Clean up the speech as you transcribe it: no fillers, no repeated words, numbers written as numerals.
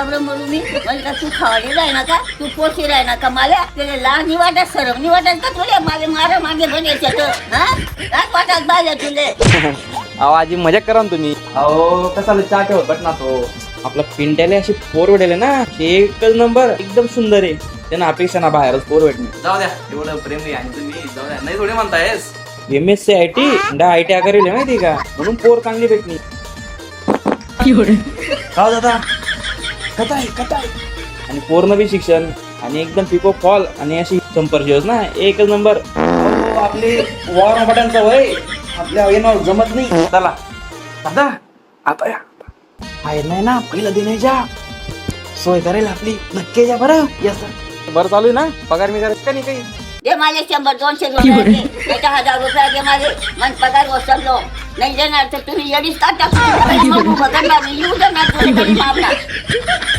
म्हणून मी म्हणलं तू खावाडी राही ना का तू पोशी राही ना का मला त्याला लहान वाटत सरम वाटत का तुला माझे मारा मागे बनायचं हा काय वाटत बाहेर तुले अहो आजी मजा करा ना तुम्ही. अहो कसाला चहा ठेवत ना तो आपला पिंट्याला अशी पोर भेटेल ना एकच नंबर एकदम सुंदर आहे. त्यांना अपेक्षा ना बाहेरच पोर भेटणे. जाऊ द्या एवढं प्रेम नाही आणि तुम्ही जाऊ द्या नाही थोडे म्हणतायस. MSc IT IT करेल माहिती का म्हणून पोर चांगली भेटणी. हो दादा कताय आणि पूर्ण बी शिक्षण आणि एकदम पिको फॉल आणि अशी संपर्क ना एकच नंबर. आपली वॉर बटनचं वय आपल्या येणार जमत नाही. चला दादा आता या आहे नाही ना पहिलं देण्याच्या सोय करेल आपली नक्की जा बरं. यस बरं चालू आहे ना पगार मी करायचं का नाही काही. दे माझे 100-200 रुपये 1000 रुपये दे माझे मन पगार वसरलो नाही देणार तर तुम्ही येडीच का टाकू येऊ देणार